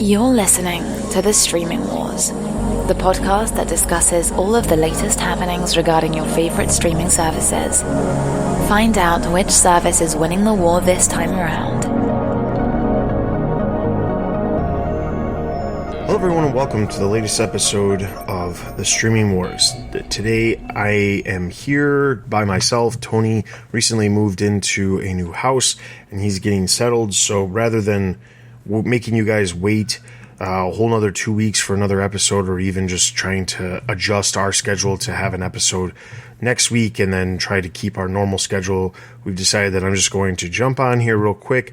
You're listening to The Streaming Wars, the podcast that discusses all of the latest happenings regarding your favorite streaming services. Find out which service is winning the war this time around. Hello everyone and welcome to the latest episode of The Streaming Wars. Today I am here by myself. Tony recently moved into a new house and he's getting settled, so rather than making you guys wait a whole nother 2 weeks for another episode, or even just trying to adjust our schedule to have an episode next week and then try to keep our normal schedule, we've decided that I'm just going to jump on here real quick.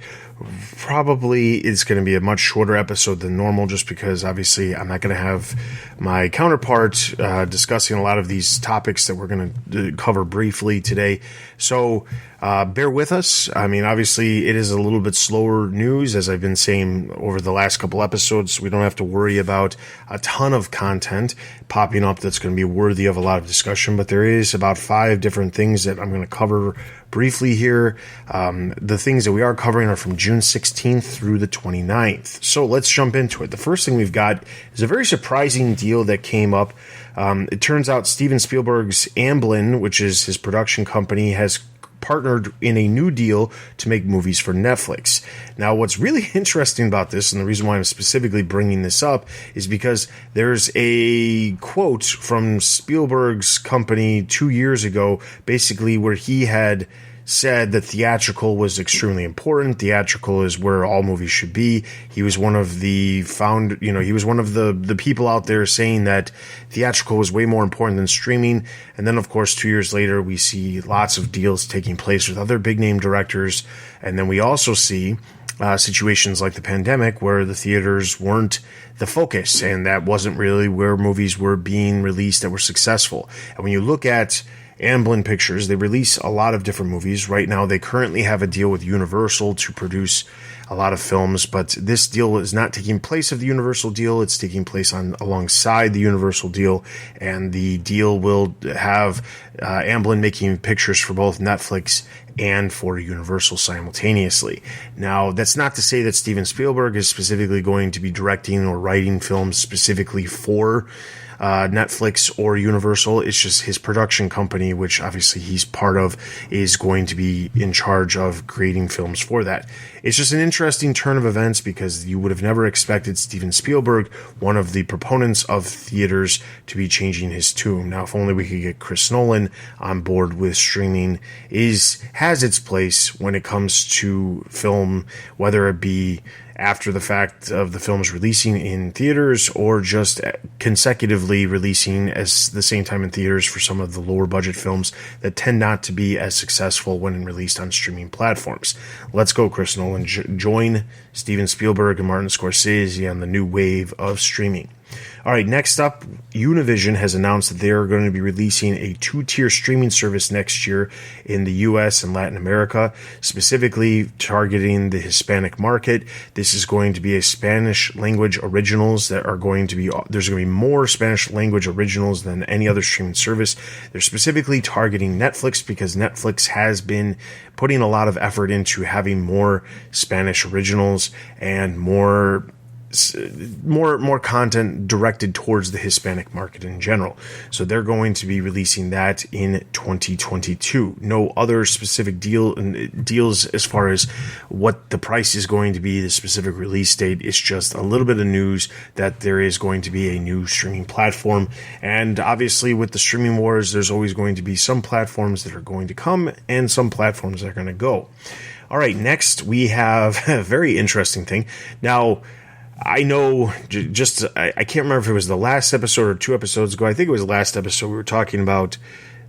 Probably it's going to be a much shorter episode than normal, just because obviously I'm not going to have my counterpart discussing a lot of these topics that we're going to cover briefly today. So bear with us. I mean, obviously it is a little bit slower news, as I've been saying over the last couple episodes. We don't have to worry about a ton of content popping up that's going to be worthy of a lot of discussion, but there is about 5 different things that I'm going to cover briefly here. The things that we are covering are from June 16th through the 29th. So let's jump into it. The first thing we've got is a very surprising deal that came up. It turns out Steven Spielberg's Amblin, which is his production company, has partnered in a new deal to make movies for Netflix. Now, what's really interesting about this, and the reason why I'm specifically bringing this up, is because there's a quote from Spielberg's company 2 years ago, basically where he had said that theatrical was extremely important. Theatrical is where all movies should be. He was one of the he was one of the people out there saying that theatrical was way more important than streaming. And then, of course, 2 years later, we see lots of deals taking place with other big name directors. And then we also see situations like the pandemic where the theaters weren't the focus, and that wasn't really where movies were being released that were successful. And when you look at Amblin Pictures, they release a lot of different movies. Right now, they currently have a deal with Universal to produce a lot of films, but this deal is not taking place of the Universal deal. It's taking place alongside the Universal deal, and the deal will have Amblin making pictures for both Netflix and for Universal simultaneously. Now, that's not to say that Steven Spielberg is specifically going to be directing or writing films specifically for Netflix or Universal. It's just his production company, which obviously he's part of, is going to be in charge of creating films for that. It's just an interesting turn of events, because you would have never expected Steven Spielberg, one of the proponents of theaters, to be changing his tune. Now, if only we could get Chris Nolan on board with streaming has its place when it comes to film, whether it be after the fact of the films releasing in theaters or just consecutively releasing as the same time in theaters for some of the lower budget films that tend not to be as successful when released on streaming platforms. Let's go, Chris Nolan. Join Steven Spielberg and Martin Scorsese on the new wave of streaming. All right, next up, Univision has announced that they are going to be releasing a 2-tier streaming service next year in the U.S. and Latin America, specifically targeting the Hispanic market. This is going to be a Spanish language originals that are going to be, there's going to be more Spanish language originals than any other streaming service. They're specifically targeting Netflix because Netflix has been putting a lot of effort into having more Spanish originals and more content directed towards the Hispanic market in general. So they're going to be releasing that in 2022. No other specific deals as far as what the price is going to be, the specific release date. It's just a little bit of news that there is going to be a new streaming platform. And obviously with the streaming wars, there's always going to be some platforms that are going to come and some platforms that are going to go. All right, next we have a very interesting thing. Now, I know, I can't remember if it was the last episode or 2 episodes ago. I think it was the last episode. We were talking about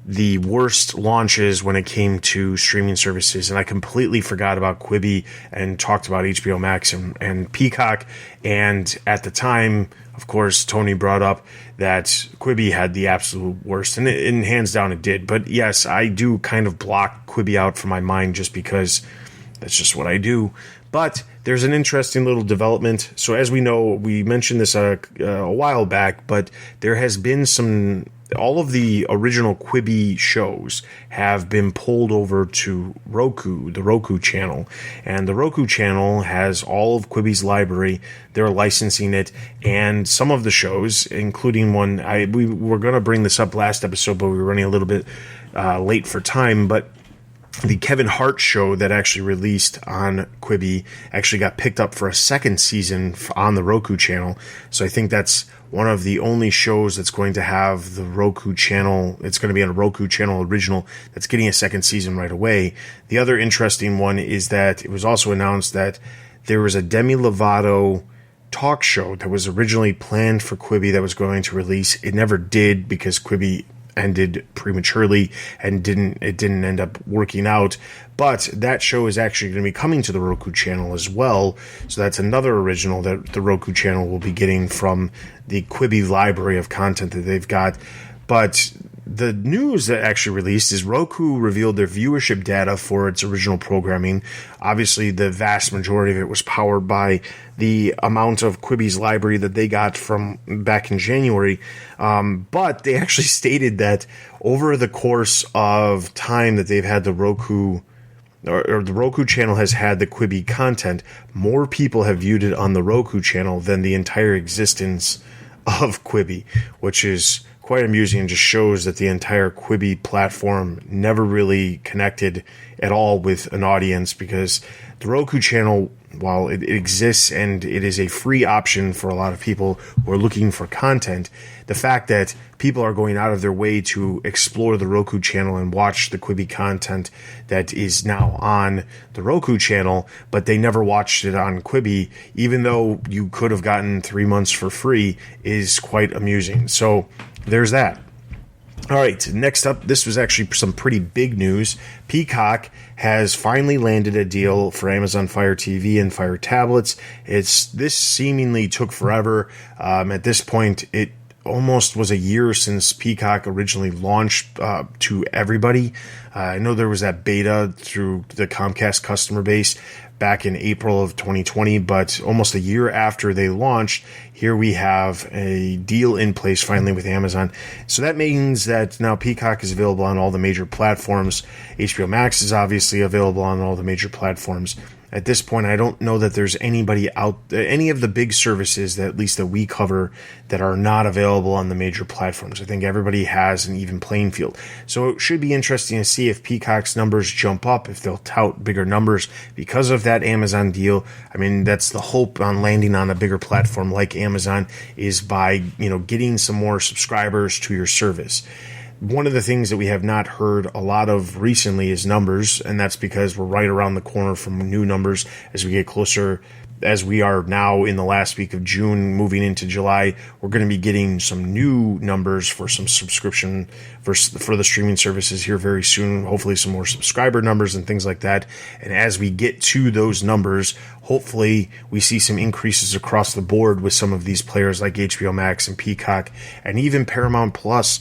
the worst launches when it came to streaming services, and I completely forgot about Quibi and talked about HBO Max and Peacock. And at the time, of course, Tony brought up that Quibi had the absolute worst, and hands down it did. But yes, I do kind of block Quibi out from my mind just because that's just what I do. But there's an interesting little development. So as we know, we mentioned this a while back, but there has been some all of the original Quibi shows have been pulled over to Roku, the Roku channel. And the Roku channel has all of Quibi's library. They're licensing it. And some of the shows, including one, we were going to bring this up last episode, but we were running a little bit late for time. But the Kevin Hart show that actually released on Quibi actually got picked up for a second season on the Roku channel. So I think that's one of the only shows that's going to have the Roku channel. It's going to be on a Roku channel original that's getting a second season right away. The other interesting one is that it was also announced that there was a Demi Lovato talk show that was originally planned for Quibi that was going to release. It never did because Quibi ended prematurely and it didn't end up working out. But that show is actually going to be coming to the Roku channel as well. So that's another original that the Roku channel will be getting from the Quibi library of content that they've got. But the news that actually released is Roku revealed their viewership data for its original programming. Obviously, the vast majority of it was powered by the amount of Quibi's library that they got from back in January. But they actually stated that over the course of time that they've had the Roku, or the Roku channel has had the Quibi content, more people have viewed it on the Roku channel than the entire existence of Quibi, which is quite amusing and just shows that the entire Quibi platform never really connected at all with an audience, because the Roku channel, while it exists and it is a free option for a lot of people who are looking for content, the fact that people are going out of their way to explore the Roku channel and watch the Quibi content that is now on the Roku channel, but they never watched it on Quibi, even though you could have gotten 3 months for free, is quite amusing. So there's that. All right, next up, this was actually some pretty big news. Peacock has finally landed a deal for Amazon Fire TV and Fire tablets. This seemingly took forever. At this point, it almost was a year since Peacock originally launched to everybody. I know there was that beta through the Comcast customer base back in April of 2020, but almost a year after they launched, here we have a deal in place finally with Amazon. So that means that now Peacock is available on all the major platforms. HBO Max is obviously available on all the major platforms. At this point, I don't know that there's anybody out, any of the big services that at least that we cover, that are not available on the major platforms. I think everybody has an even playing field. So it should be interesting to see if Peacock's numbers jump up, if they'll tout bigger numbers because of that Amazon deal. I mean, that's the hope on landing on a bigger platform like Amazon, is by, getting some more subscribers to your service. One of the things that we have not heard a lot of recently is numbers, and that's because we're right around the corner from new numbers as we get closer, as we are now in the last week of June, moving into July. We're going to be getting some new numbers for some subscription for the streaming services here very soon, hopefully some more subscriber numbers and things like that. And as we get to those numbers, hopefully we see some increases across the board with some of these players like HBO Max and Peacock and even Paramount Plus.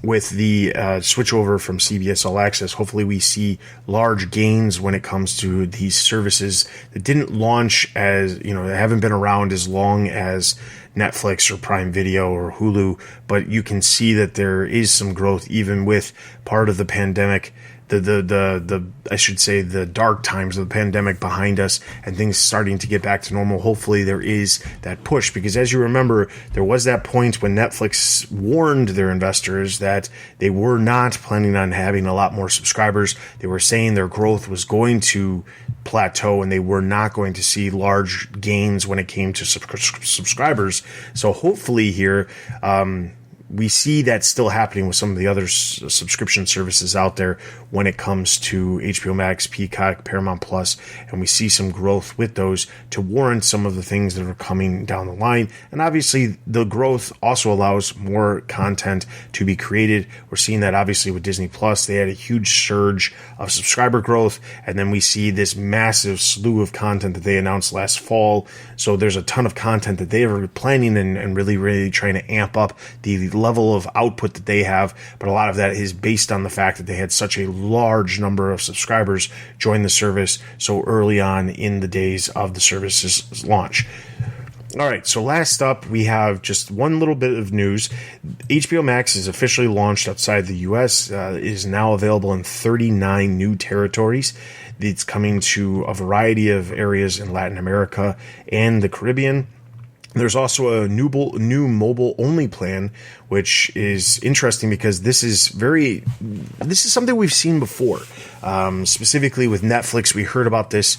With the switch over from CBS All Access, hopefully we see large gains when it comes to these services that didn't launch as, they haven't been around as long as Netflix or Prime Video or Hulu, but you can see that there is some growth even with part of the pandemic, I should say the dark times of the pandemic behind us and things starting to get back to normal. Hopefully there is that push, because as you remember, there was that point when Netflix warned their investors that they were not planning on having a lot more subscribers. They were saying their growth was going to plateau and they were not going to see large gains when it came to subscribers. So hopefully here, we see that still happening with some of the other subscription services out there when it comes to HBO Max, Peacock, Paramount Plus, and we see some growth with those to warrant some of the things that are coming down the line. And obviously, the growth also allows more content to be created. We're seeing that obviously with Disney Plus. They had a huge surge of subscriber growth, and then we see this massive slew of content that they announced last fall. So there's a ton of content that they are planning and really, really trying to amp up the level of output that they have, but a lot of that is based on the fact that they had such a large number of subscribers join the service so early on in the days of the service's launch. All right, so last up, we have just one little bit of news. HBO Max is officially launched outside the U.S. It is now available in 39 new territories. It's coming to a variety of areas in Latin America and the Caribbean. There's also a new mobile-only plan, which is interesting because this is something we've seen before. Specifically with Netflix, we heard about this.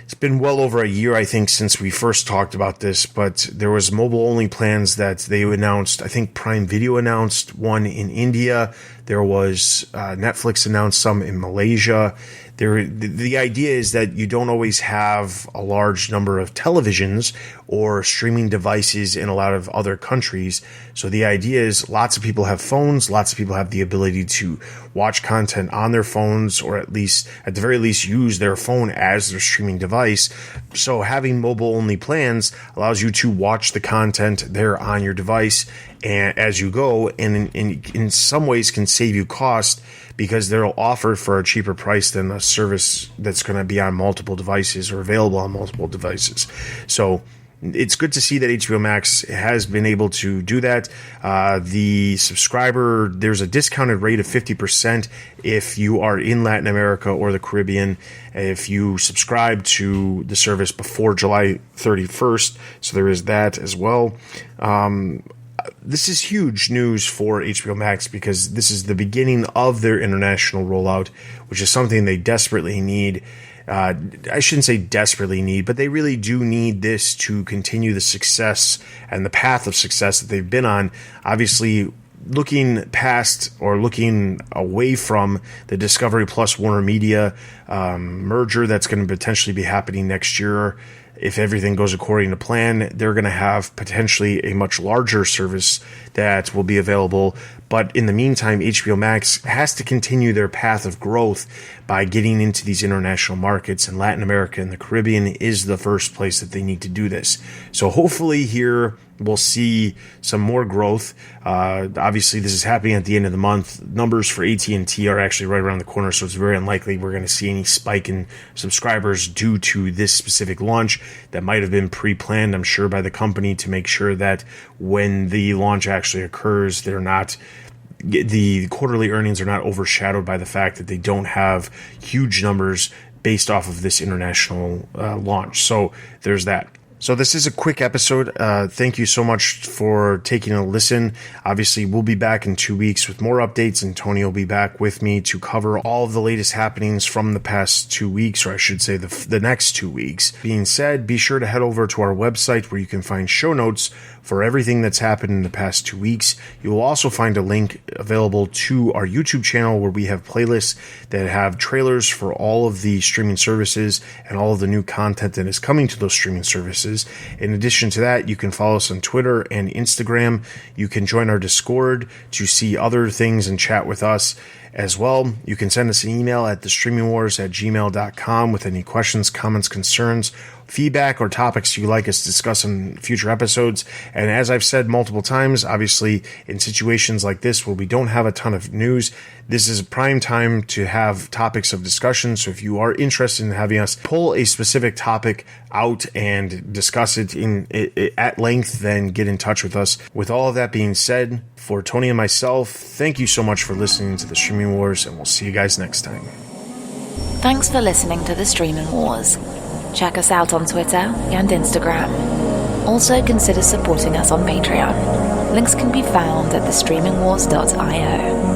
It's been well over a year, I think, since we first talked about this, but there was mobile-only plans that they announced. I think Prime Video announced one in India. There was Netflix announced some in Malaysia. The idea is that you don't always have a large number of televisions or streaming devices in a lot of other countries. So the idea is lots of people have phones, lots of people have the ability to watch content on their phones, or at the very least use their phone as their streaming device. So having mobile-only plans allows you to watch the content there on your device and as you go, and in some ways can save you cost because they're offered for a cheaper price than a service that's going to be on multiple devices or available on multiple devices. So it's good to see that HBO Max has been able to do that. The subscriber, there's a discounted rate of 50% if you are in Latin America or the Caribbean, if you subscribe to the service before July 31st. So there is that as well. This is huge news for HBO Max because this is the beginning of their international rollout, which is something they desperately need. I shouldn't say desperately need, but they really do need this to continue the success and the path of success that they've been on. Obviously, looking past or looking away from the Discovery Plus Warner Media merger that's going to potentially be happening next year. If everything goes according to plan, they're going to have potentially a much larger service that will be available. But in the meantime, HBO Max has to continue their path of growth by getting into these international markets, and Latin America and the Caribbean is the first place that they need to do this. So hopefully here we'll see some more growth. Obviously, this is happening at the end of the month. Numbers for AT&T are actually right around the corner, so it's very unlikely we're going to see any spike in subscribers due to this specific launch that might have been pre-planned, I'm sure, by the company to make sure that when the launch actually occurs, the quarterly earnings are not overshadowed by the fact that they don't have huge numbers based off of this international launch. So there's that. So this is a quick episode. Thank you so much for taking a listen. Obviously, we'll be back in 2 weeks with more updates, and Tony will be back with me to cover all of the latest happenings from the past 2 weeks, or I should say the next 2 weeks. Being said, be sure to head over to our website where you can find show notes for everything that's happened in the past 2 weeks. You will also find a link available to our YouTube channel where we have playlists that have trailers for all of the streaming services and all of the new content that is coming to those streaming services. In addition to that, you can follow us on Twitter and Instagram. You can join our Discord to see other things and chat with us as well. You can send us an email at thestreamingwars@gmail.com with any questions, comments, concerns, feedback, or topics you'd like us to discuss in future episodes. And as I've said multiple times, obviously in situations like this where we don't have a ton of news, this is a prime time to have topics of discussion. So if you are interested in having us pull a specific topic out and discuss it at length, then get in touch with us. With all of that being said, for Tony and myself, thank you so much for listening to the Streaming Wars, and we'll see you guys next time. Thanks for listening to the Streaming Wars. Check us out on Twitter and Instagram. Also consider supporting us on Patreon. Links can be found at thestreamingwars.io.